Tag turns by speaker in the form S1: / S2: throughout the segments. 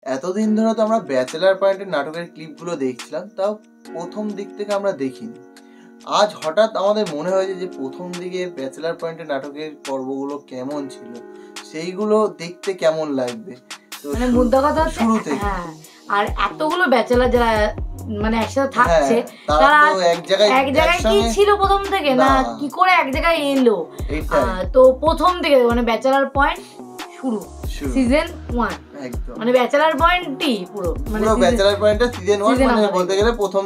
S1: এতদিন ধরে তো আমরা ব্যাচেলার পয়েন্টের নাটকের ক্লিপগুলো দেখছিলাম, তাও প্রথম দিক থেকে আমরা দেখিনি। আজ হঠাৎ আমাদের মনে হয়েছে যে প্রথম দিকে ব্যাচেলার পয়েন্টের নাটকের পর্বগুলো কেমন ছিল, সেইগুলো দেখতে কেমন লাগবে। তো
S2: মানে মুদ্রা কথা
S1: শুরু থেকে
S2: হ্যাঁ, আর এতগুলো ব্যাচেলার যারা মানে একসাথে থাকছে তারা এক জায়গায় কি ছিল প্রথম থেকে না কি করে এক জায়গায় এলো, তো প্রথম থেকে মানে ব্যাচেলার পয়েন্ট শুরু সিজন 1 একদম মানে ব্যাচেলার পয়েন্টই পুরো মানে
S1: ব্যাচেলার পয়েন্টটা সিজন 1 মানে বলতে গেলে প্রথম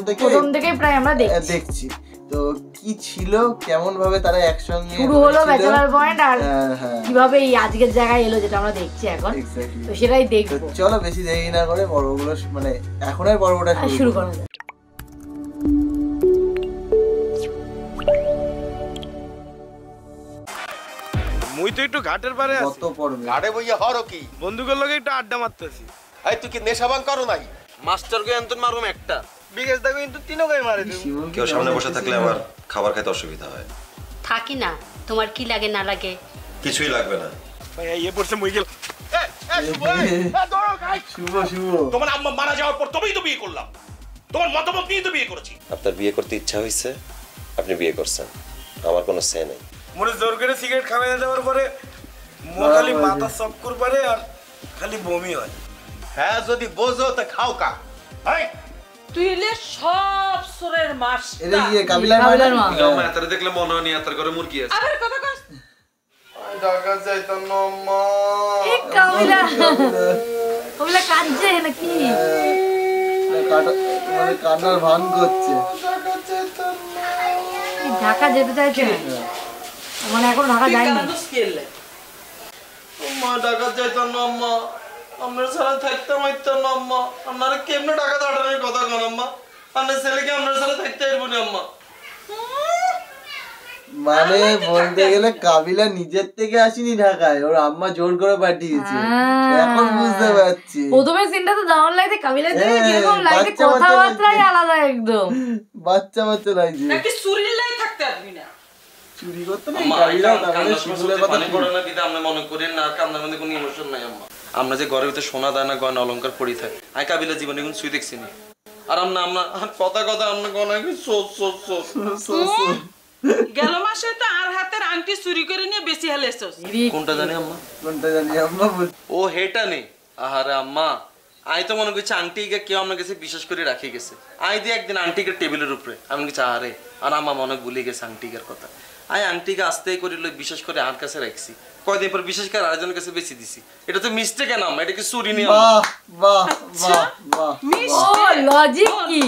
S1: থেকে
S2: প্রায় আমরা দেখছি।
S1: তো কি ছিল, কেমন ভাবে তারা একসঙ্গে
S2: শুরু হলো ব্যাচেলার পয়েন্ট, আর কিভাবে এই আজকের জায়গায় এলো যেটা আমরা দেখছি এখন, তো সেটাই দেখবো।
S1: চলো বেশি দেরি না করে পর্বগুলো মানে এখনের পর্বটা শুরু করা যাক।
S3: মুই তো একটু ঘাটের পারে আছি।
S1: কত পড়বে
S4: ঘাটে বইয়া হরো কি?
S3: বন্ধুদের লগে একটু আড্ডা মারতেছি।
S4: এই তুই কি নেশা ভাঙ করো নাই?
S3: মাস্টার কে এন্তন মারুম একটা, বিগেশ দাও কিন্তু তিনও গায় মারে দিই।
S5: কেউ সামনে বসে থাকলে আমার খাবার খেতে অসুবিধা হয়।
S6: থাকি না, তোমার কি লাগে না লাগে?
S5: কিছুই লাগবে না
S3: ভাই এই পড়ছে মুই গেল।
S1: শুভ
S4: তোমার আম্মা মারা যাওয়ার পর তবেই তো বিয়ে করলাম, তোমার মতামত নিয়ে তো বিয়ে করেছি।
S5: আপনার বিয়ে করতে ইচ্ছা হয়েছে, আপনি বিয়ে করছেন, আমার কোনো সে নেই।
S3: মোরে জোর করে সিগারেট খাওয়াই দেওয়ার পরে মোর খালি মাথা চক্কর পারে আর খালি বমি হয়।
S4: হ্যাঁ যদি বোঝো তা খাও কা। এই
S7: তুই এলে সব সুরের মাস
S1: এটা কি কাবিলার মা?
S5: আমার এতরে দেখলে মনে হয় নি এতর করে মুরগি আছে।
S7: আবার কথা কস।
S3: ঢাকা যাইতাম না মা।
S2: এই কাবিলা কাঁদছে নাকি?
S1: মানে কান্নার ভান করছে।
S2: ঢাকা যেতে চাইছে মানে এখন ঢাকা যায়নি।
S3: মা ঢাকা যাইতাম না আম্মা, আমরা সারা থাকতাম আইতাম না আম্মা। আপনারা কেমনে ঢাকা দাঁড়ানোর কথা কন আম্মা? আপনার ছেলেকে আমরা সারা থাকতে পারবো না আম্মা।
S1: মানে বলতে গেলে কাবিলা নিজের থেকে আসেনি ঢাকায়, ওর আম্মা জোর করে পাঠিয়েছে। এখন বুঝতে পারছি।
S2: প্রথমে সিনটা তো দারুণ লাগছে, কাবিলা দেখে কিরকম লাগছে, কথাবার্তাই আলাদা একদম
S1: বাচ্চা লাগছে।
S7: নাকি চুরির লাই থাকতে পারবি না?
S1: চুরি করতে না কাবিলা তাহলে শিশুলের কথা
S3: পড়ে না দিদা, আপনি মনে করেন না, আর কান্নার মধ্যে কোনো ইমোশন নাই আম্মা। আমরা যে ঘরের ভিতরে সোনা দানা গয়না অলংকার পড়ি থাকি, আই কাবিলা জীবনে কোন সুই দেখছি না। আর আমরা কথা আমরা গয়না কি
S7: গেল মাসে তো আর হাতের আংটি চুরি করে নিয়ে বেশি হেলেছস।
S3: কোনটা জানি আম্মা? ও হেটা নেই। আহারে আম্মা, আই তো মনে করছি আংটিকে কেউ আমার কাছে বিশেষ করে রাখি গেছে। আই দিয়ে একদিন আংটিকে টেবিলের উপরে আমি কিছু আহারে, আর আম্মা মনে ভুলে গেছে আংটিকের কথা। আই আংটিকে আস্তেই করিল বিশেষ করে আর কাছে রাখছি, কয়দিন পর বিশেষ করে আরেকজনের কাছে বেশি দিছি। এটা তো মিস্টেক না আম্মা, এটা কি চুরি নিয়ে?
S2: লজিক কি?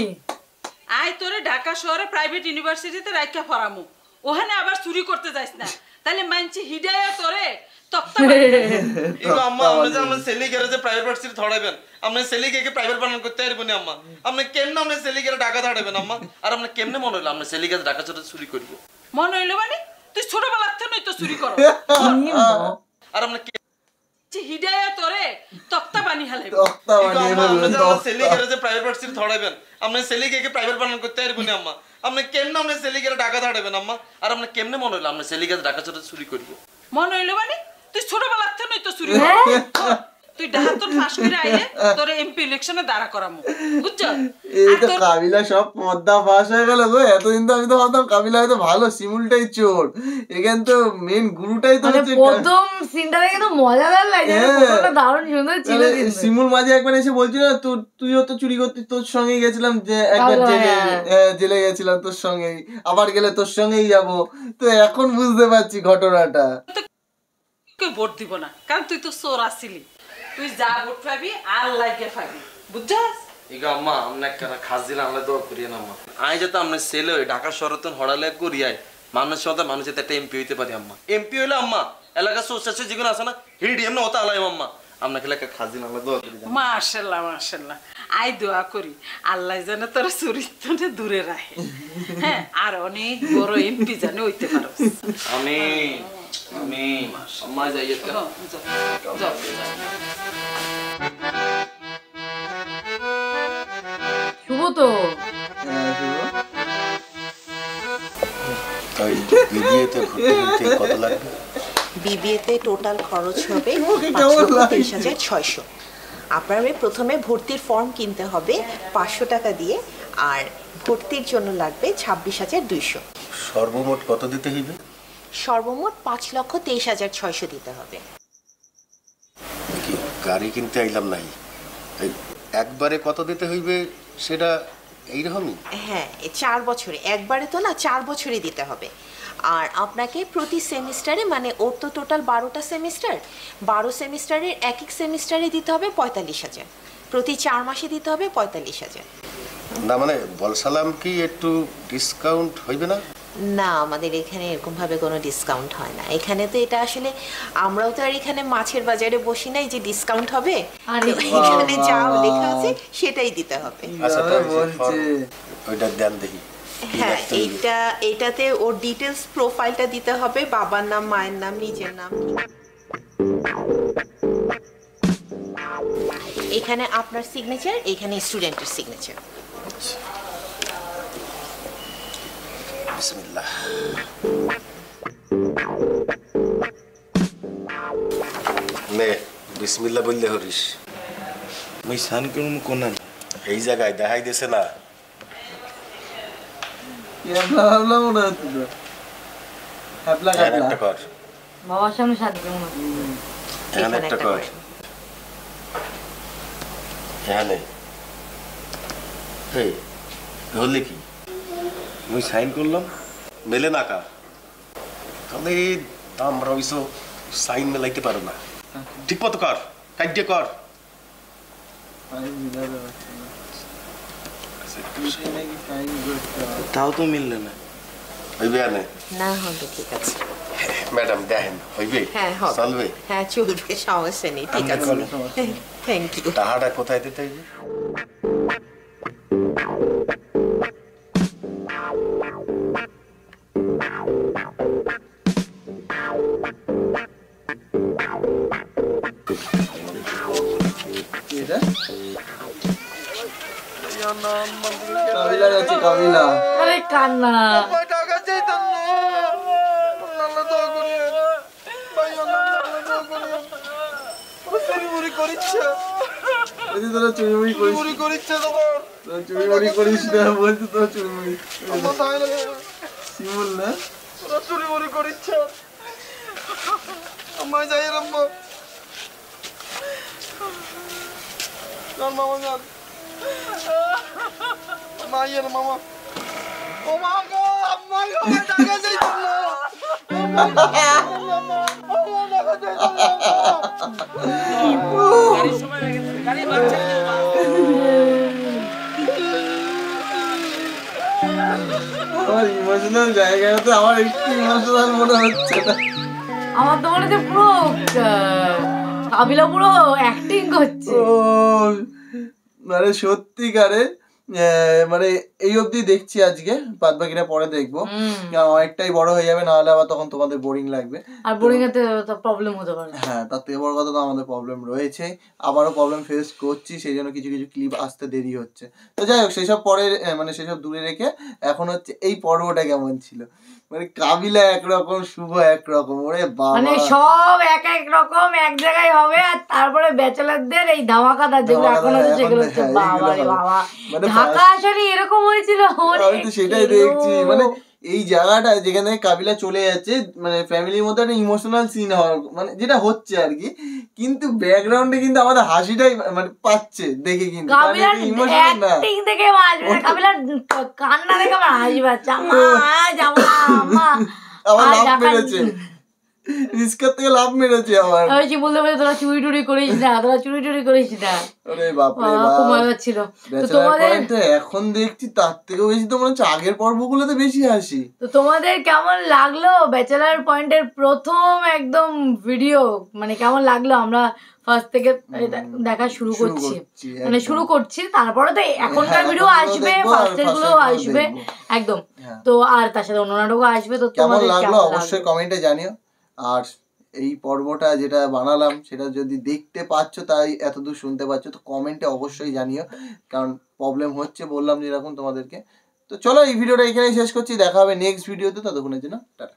S7: আই তোরে ঢাকা শহরে প্রাইভেট ইউনিভার্সিটিতে রাখা পড়ামু, ওখানে আবার চুরি করতে যাইস না, তাহলে মানছি হিদায়া তোরে তক্তা
S3: ইগো আম্মা, আমরা যে আমরা সেলি গ্যারেজে প্রাইভেট ভার্সিটি ধড়াইবেন, আমরা সেলি কে প্রাইভেট বানান করতে পারবো না আম্মা। আপনি কেমনে আমরা সেলি গ্যারে ঢাকা ধড়াইবেন আম্মা? আর আপনি কেমনে মনে হলো আমরা সেলি গ্যারে ঢাকা চুরি করব?
S7: মনে হইলো মানে তুই ছোটবেলা থেকে তো চুরি করো।
S3: আর আপনি
S7: হিদায়া তোরে তক্তা বানি হালাইব।
S1: তক্তা বানিয়ে
S3: আমরা যে আমরা সেলি গ্যারেজে প্রাইভেট ভার্সিটি ধড়াইবেন, আমরা সেলি কে প্রাইভেট বানান করতে পারবো না আম্মা। আপনি কেমনে আমরা সেলি গ্যারে ঢাকা ধড়াইবেন আম্মা? আর আপনি কেমনে মনে হলো আমরা সেলি গ্যারে ঢাকা চুরি করব?
S7: মনে হইলো মানে তুই ছোটবেলা থেকে তো চুরি করো। তুই ডাহাতন পাস করে আইলে তোরে এমপি ইলেকশনে দাঁড়া করামু, বুঝছ?
S1: এই তো কাবিলা সব পদ্মা ফাঁস হয়ে গেল গো। এতদিন তো আমি তো ভাবতাম কাবিলা হয়তো ভালো, শিমুলটাই চোর, এখানে তো মেন গুরুটাই তো হচ্ছে।
S2: প্রথম সিনটা দেখে তো মজাদার লাগে, পুরোটা দারুণ সুন্দর ছিল।
S1: শিমুল মাঝে একবার এসে বলছিল না তুইও তো চুরি করতে, তোর সঙ্গেই গেছিলাম, যে একবার জেলে গেছিলাম তোর সঙ্গেই, আবার গেলে তোর সঙ্গেই যাবো। তো এখন বুঝতে পারছি ঘটনাটা।
S7: কেউ ভোট দিব না, কারণ তুই তো চোর আসিলি। তুই যা ভোট পাবি আল্লাহকে পাবি, বুঝছস?
S3: ইগো আম্মা, আমরা কেন খাস দিলে আমরা দোয়া করি না আম্মা। আই যেতে আমরা ছেলে ওই ঢাকা শহরতন হড়ালে করিয়াই মানুষ হতে মানুষের একটা এমপি হইতে পারি আম্মা। এমপি হইলে আম্মা এলাকা সোসাইটি যেগুলো আছে না হিডিএম না ওটা আলাই আম্মা। আমরা খেলে খাস দিলে আমরা দোয়া করি।
S7: মাশাআল্লাহ মাশাআল্লাহ, আই দোয়া করি আল্লাহ যেন তোর চরিত্রটা দূরে রাখে, হ্যাঁ, আর অনেক বড় এমপি জানে হইতে পারো।
S3: আমিন আমিন। আম্মা যাইয়ে
S2: শুভ তো
S8: বিবিএতে টোটাল খরচ হবে 5,23,600। আপনার প্রথমে ভর্তির ফর্ম কিনতে হবে 500 টাকা দিয়ে, আর ভর্তির জন্য লাগবে 26,200।
S9: সর্বমোট কত দিতে হইবে?
S8: সর্বমোট 5,23,600 দিতে হবে।
S9: গাড়ি কিনতে আইলাম নাই, একবারে কত দিতে হইবে সেটা এইরকমই?
S8: হ্যাঁ, 4 বছরে, একবারে তো না, 4 বছরই দিতে হবে। আর আপনাকে প্রতি সেমিস্টারে, মানে ওর তো টোটাল 12টা সেমিস্টার, 12 সেমিস্টারের এক এক সেমিস্টারে দিতে হবে 45,000, প্রতি 4 মাসে দিতে হবে 45,000।
S9: না মানে বলছিলাম কি একটু ডিসকাউন্ট হইবে না?
S8: না, আমাদের এখানে এরকম ভাবে কোনো ডিসকাউন্ট হয় না। এখানে তো এটা আসলে, আমরাও তো আর এখানে মাছের বাজারে বসি নাই যে ডিসকাউন্ট হবে, এখানে যা লেখা আছে সেটাই দিতে হবে।
S9: আচ্ছা ওইটা দেন দেখি।
S8: হ্যাঁ, এইটাতে ওর ডিটেলস প্রোফাইলটা দিতে হবে, বাবার নাম, মায়ের নাম, নিজের নাম। এখানে আপনার সিগনেচার, এখানে স্টুডেন্টের সিগনেচার।
S9: বিসমিল্লাহ। নে বিসমিল্লাহ বললে হরিস।
S3: মই সান করুম কোন
S9: এই জায়গায় দেখাই দিছে না? একটা কর,
S2: বাবার সামনে সাথে কেমন
S9: এখানে একটা কর, এখানে এই হলে কি
S3: মই সাইন করলাম,
S9: মেলে না কা? তাহলে আমরা ওইসব সাইন মেলাইতে পারো না। ঠিক মতো কর, কাইটে কর।
S3: তাও তো মিললে না।
S9: হইবে আনে
S8: না? হবে, ঠিক আছে
S9: ম্যাডাম, দেখেন হইবে?
S8: হ্যাঁ হবে,
S9: চলবে?
S8: হ্যাঁ চলবে, সমস্যা নেই, ঠিক আছে। Thank you.
S9: টাকাটা কোথায় দিতে হইবে?
S2: আরে কান্না,
S1: মায়ের মামা, ও মা গো, আম্মা গো, টাকা চাইতো না। আমার ইমোশনাল জায়গাতে আমার একটু ইমোশনাল মনে হচ্ছে না।
S2: আমার তো মনে হচ্ছে পুরো কাবিলা পুরো অ্যাক্টিং করছে।
S1: মানে সত্যিকারে, মানে এই অবধি দেখছি আজকে, বাদ বাকিটা পরে দেখবো, অনেকটাই বড় হয়ে যাবে, নাহলে আবার তখন তোমাদের বোরিং লাগবে,
S2: আর বোরিং এতে প্রবলেম হতে পারে।
S1: হ্যাঁ, তার থেকে বড় কথা তো আমাদের প্রবলেম রয়েছে, আবারও প্রবলেম ফেস করছি, সেই জন্য কিছু কিছু ক্লিপ আসতে দেরি হচ্ছে। তো যাই হোক, সেসব পরে, মানে সেসব দূরে রেখে এখন হচ্ছে এই পর্বটা কেমন ছিল। মানে কাবিলা একরকম, শুভ একরকম, ওরে বাবা,
S2: মানে সব এক এক রকম এক জায়গায় হবে, আর তারপরে ব্যাচেলারদের এই ধামাকাদার যেগুলো এখন হচ্ছে সেগুলো হচ্ছে বাবা রে বাবা। ঢাকা আসলে এরকম হয়েছিল,
S1: আমি তো সেটাই দেখছি। মানে এই জায়গাটা যেখানে কাবিলা চলে যাচ্ছে, মানে ফ্যামিলির মধ্যে একটা ইমোশনাল সিন হওয়ার, মানে যেটা হচ্ছে আর কি, কিন্তু ব্যাকগ্রাউন্ডে কিন্তু আমাদের হাসিটাই মানে পাচ্ছে দেখে, কিন্তু ইমোশনাল না,
S2: অ্যাক্টিং দেখে আসবে, কাবিলার কান্না দেখে আমার হাসি পাচ্ছে।
S1: আমার লাভ মেরেছে, রিস্কার থেকে লাভ মেরেছে আমার।
S2: আমি বলতে পারি তোরা চুরি টুরি করিস না, তোরা চুরি টুরি করিস না।
S1: আরে বাপ রে বাপ,
S2: খুব মজা ছিল। তো তোমাদের
S1: এখন দেখছি তার থেকেও বেশি তো মনে হচ্ছে আগের পর্বগুলোতে বেশি হাসি।
S2: তো তোমাদের কেমন লাগলো ব্যাচেলার পয়েন্টের প্রথম একদম ভিডিও? মানে কেমন লাগলো? আমরা ফার্স্ট থেকে দেখা শুরু করছি, মানে শুরু করছি, তারপরে তো এখনকার ভিডিও আসবে, ফার্স্টের গুলো আসবে একদম। তো আর তার সাথে অন্য নাটকও আসবে। তো
S1: কেমন লাগলো অবশ্যই কমেন্টে জানিও। আর এই পর্বটা যেটা বানালাম সেটা যদি দেখতে পাচ্ছ, তাই এতদূর শুনতে পাচ্ছ, তো কমেন্টে অবশ্যই জানিও, কারণ প্রবলেম হচ্ছে বললাম যেরকম তোমাদেরকে। তো চলো এই ভিডিওটা এখানেই শেষ করছি, দেখা হবে নেক্সট ভিডিওতে, ততক্ষণের জন্য টাটা।